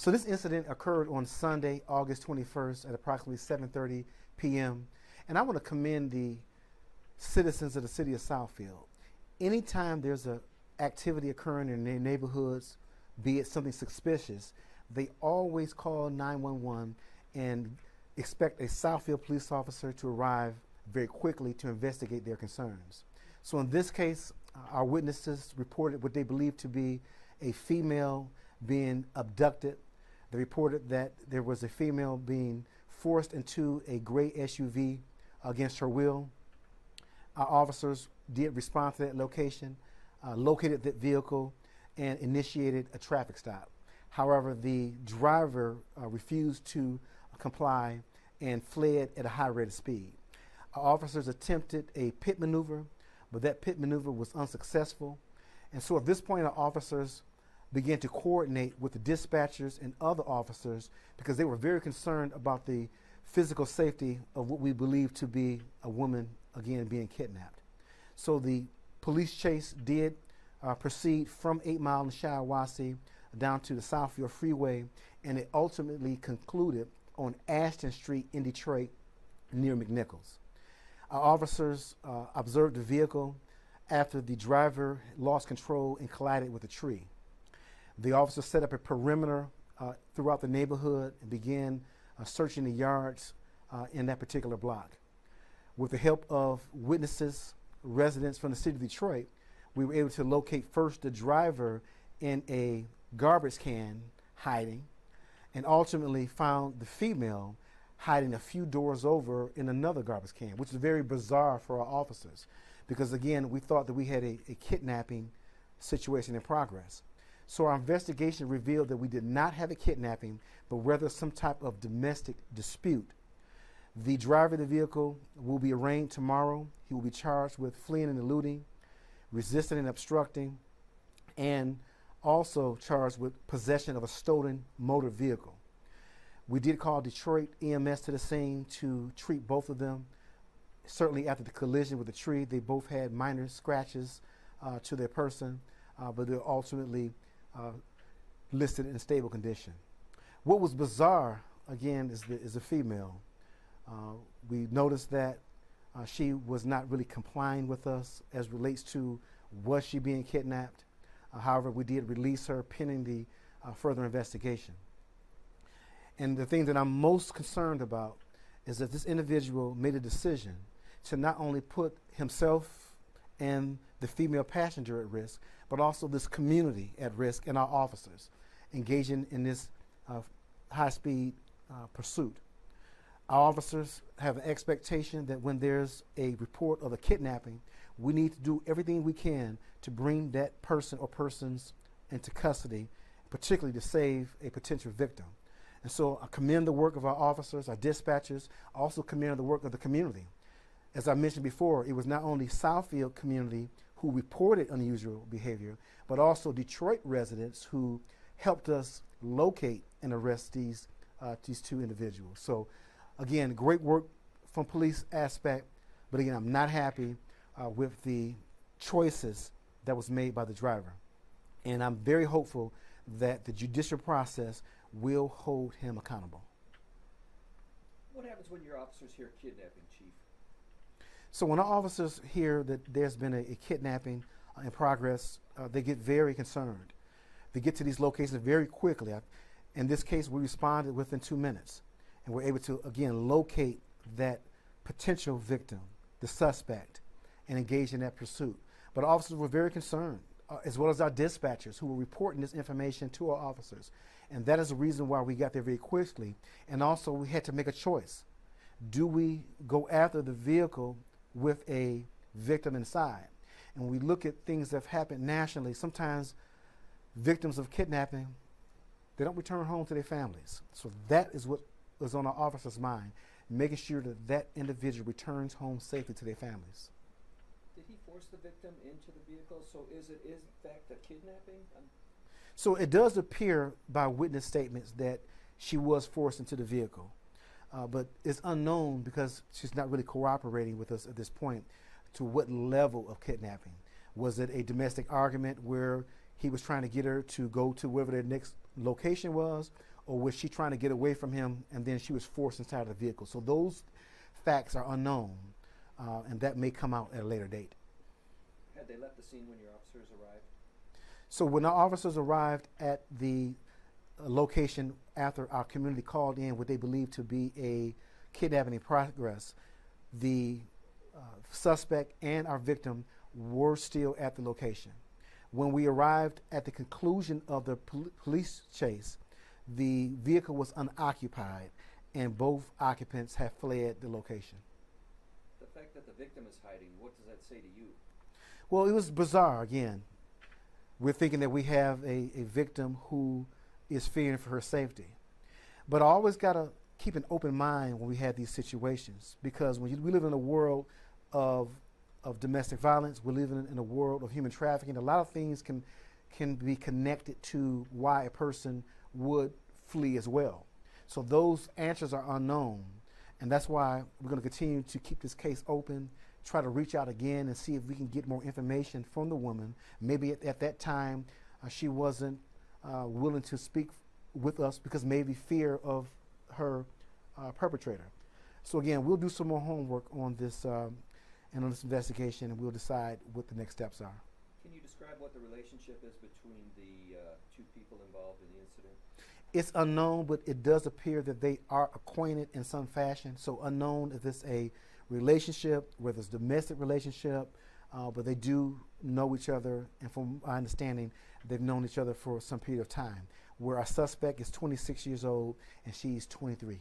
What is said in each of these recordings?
So this incident occurred on Sunday, August 21st at approximately 7:30 p.m. And I want to commend the citizens of the city of Southfield. Anytime there's an activity occurring in their neighborhoods, be it something suspicious, they always call 911 and expect a Southfield police officer to arrive very quickly to investigate their concerns. So in this case, our witnesses reported what they believed to be a female being abducted. They reported that there was a female being forced into a gray SUV against her will. Our officers did respond to that location, located that vehicle, and initiated a traffic stop. However, the driver refused to comply and fled at a high rate of speed. Our officers attempted a pit maneuver, but that pit maneuver was unsuccessful. And so at this point, our officers began to coordinate with the dispatchers and other officers because they were very concerned about the physical safety of what we believe to be a woman, again, being kidnapped. So the police chase did proceed from 8 Mile and Shiawassee down to the Southfield Freeway, and it ultimately concluded on Ashton Street in Detroit near McNichols. Our officers observed the vehicle after the driver lost control and collided with a tree. The officers set up a perimeter throughout the neighborhood and began searching the yards in that particular block. With the help of witnesses, residents from the city of Detroit, we were able to locate first the driver in a garbage can hiding, and ultimately found the female hiding a few doors over in another garbage can, which is very bizarre for our officers because, again, we thought that we had a kidnapping situation in progress. So our investigation revealed that we did not have a kidnapping, but rather some type of domestic dispute. The driver of the vehicle will be arraigned tomorrow. He will be charged with fleeing and eluding, resisting and obstructing, and also charged with possession of a stolen motor vehicle. We did call Detroit EMS to the scene to treat both of them. Certainly after the collision with the tree, they both had minor scratches to their person, but they're ultimately listed in stable condition. What was bizarre, again, is the female. We noticed that she was not really complying with us as relates to was she being kidnapped. However, we did release her pending the further investigation. And the thing that I'm most concerned about is that this individual made a decision to not only put himself and the female passenger at risk, but also this community at risk and our officers engaging in this high-speed pursuit. Our officers have an expectation that when there's a report of a kidnapping, we need to do everything we can to bring that person or persons into custody, particularly to save a potential victim. And so I commend the work of our officers, our dispatchers. I also commend the work of the community. As I mentioned before, it was not only Southfield community who reported unusual behavior, but also Detroit residents who helped us locate and arrest these two individuals. So again, great work from police aspect, but again, I'm not happy with the choices that was made by the driver. And I'm very hopeful that the judicial process will hold him accountable. What happens when your officers hear kidnapping, Chief? So when our officers hear that there's been a kidnapping in progress, they get very concerned. They get to these locations very quickly. In this case, we responded within 2 minutes, and we're able to, again, locate that potential victim, the suspect, and engage in that pursuit. But officers were very concerned, as well as our dispatchers who were reporting this information to our officers. And that is the reason why we got there very quickly. And also we had to make a choice. Do we go after the vehicle with a victim inside? And when we look at things that have happened nationally, sometimes victims of kidnapping, they don't return home to their families. So that is what was on our officers' mind, making sure that that individual returns home safely to their families. Did he force the victim into the vehicle? So is it in fact a kidnapping? So it does appear by witness statements that she was forced into the vehicle. But it's unknown because she's not really cooperating with us at this point to what level of kidnapping. Was it a domestic argument where he was trying to get her to go to wherever their next location was, or was she trying to get away from him and then she was forced inside the vehicle. So those facts are unknown, and that may come out at a later date. Had they left the scene when your officers arrived? So when our officers arrived at the location after our community called in what they believed to be a kidnapping in progress, the suspect and our victim were still at the location. When we arrived at the conclusion of the police chase, the vehicle was unoccupied and both occupants had fled the location. The fact that the victim is hiding, what does that say to you? Well, it was bizarre again. We're thinking that we have a victim who is fearing for her safety. But I always got to keep an open mind when we have these situations, because when we live in a world of domestic violence, we live in a world of human trafficking. A lot of things can be connected to why a person would flee as well. So those answers are unknown, and that's why we're going to continue to keep this case open, try to reach out again and see if we can get more information from the woman. Maybe at that time she wasn't willing to speak with us because maybe fear of her perpetrator. So again, we'll do some more homework on this and on this investigation, and we'll decide what the next steps are. Can you describe what the relationship is between the two people involved in the incident? It's unknown, but it does appear that they are acquainted in some fashion. So unknown if it's a relationship, whether it's domestic relationship, but they do know each other, and from my understanding, they've known each other for some period of time, where our suspect is 26 years old and she's 23.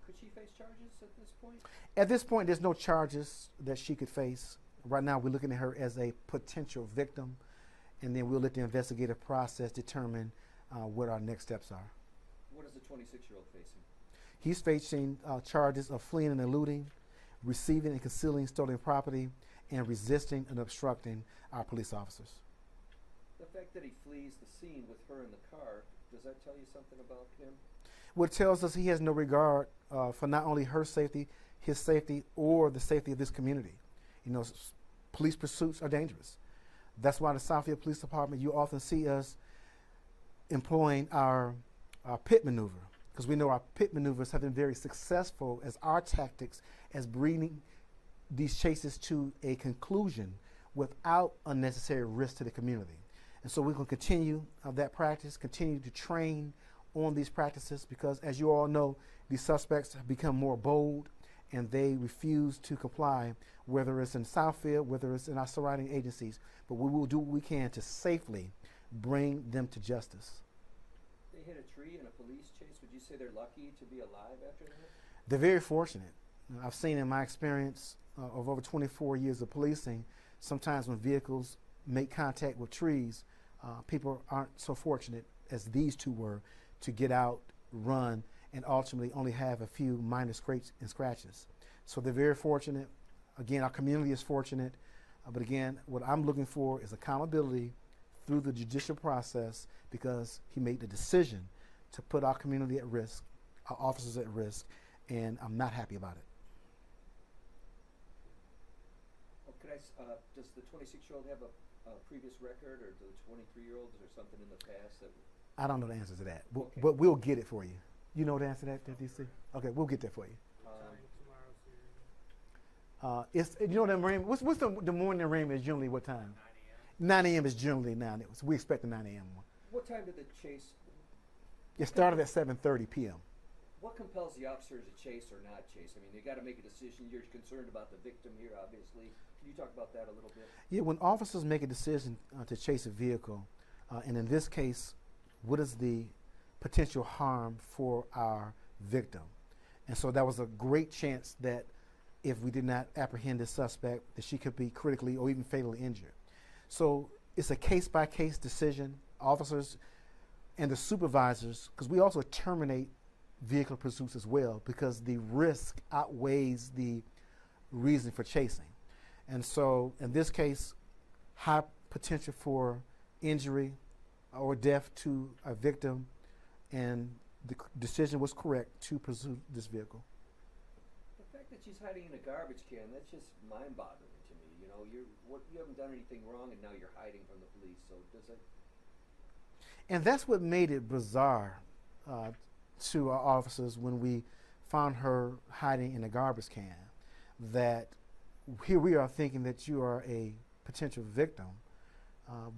Could she face charges at this point? At this point, there's no charges that she could face. Right now, we're looking at her as a potential victim, and then we'll let the investigative process determine what our next steps are. What is the 26-year-old facing? He's facing charges of fleeing and eluding, receiving and concealing stolen property, and resisting and obstructing our police officers. The fact that he flees the scene with her in the car, does that tell you something about him? What tells us he has no regard for not only her safety, his safety, or the safety of this community. You know, police pursuits are dangerous. That's why the Southfield Police Department, you often see us employing our pit maneuver, because we know our pit maneuvers have been very successful as our tactics as bringing these chases to a conclusion without unnecessary risk to the community. And so we're going to continue that practice, continue to train on these practices, because as you all know, these suspects have become more bold and they refuse to comply, whether it's in Southfield, whether it's in our surrounding agencies. But we will do what we can to safely bring them to justice. They hit a tree in a police chase. Would you say they're lucky to be alive after that? They're very fortunate. I've seen in my experience of over 24 years of policing, sometimes when vehicles make contact with trees, people aren't so fortunate as these two were to get out, run, and ultimately only have a few minor scrapes and scratches. So they're very fortunate. Again, our community is fortunate. But again, what I'm looking for is accountability through the judicial process, because he made the decision to put our community at risk, our officers at risk, and I'm not happy about it. Oh, does the 26-year-old have a previous record, or the 23-year-olds, or something in the past that? I don't know the answer to that, Okay. but we'll get it for you. You know the answer to that, DC? Okay, we'll get that for you. It's, you know, the rain. What's the morning rain is generally what time? 9 a.m. is generally 9 a.m. So we expect the 9 a.m. one. What time did the chase? It started at 7:30 p.m. What compels the officers to chase or not chase? I mean, they got to make a decision. You're concerned about the victim here, obviously. Can you talk about that a little bit? Yeah, when officers make a decision to chase a vehicle, and in this case, what is the potential harm for our victim? And so that was a great chance that if we did not apprehend this suspect, that she could be critically or even fatally injured. So it's a case-by-case decision. Officers and the supervisors, because we also terminate vehicle pursuits as well, because the risk outweighs the reason for chasing. And so in this case, high potential for injury or death to a victim, and the decision was correct to pursue this vehicle. The fact that she's hiding in a garbage can, that's just mind-boggling to me. You know, you haven't done anything wrong, and now you're hiding from the police. So does it? And that's what made it bizarre to our officers when we found her hiding in a garbage can. That here we are thinking that you are a potential victim,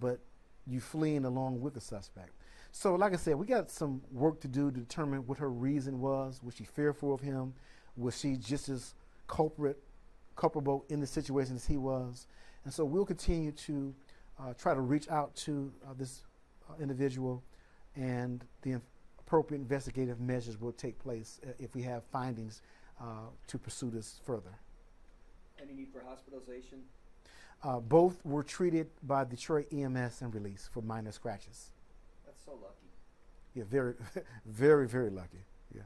but you fleeing along with the suspect. So like I said, we got some work to do to determine what her reason was. Was she fearful of him? Was she just as culpable in the situation as he was? And so we'll continue to try to reach out to this individual, and the appropriate investigative measures will take place if we have findings to pursue this further. Any need for hospitalization? Both were treated by Detroit EMS and released for minor scratches. That's so lucky. Yeah, very, very, very lucky. Yeah.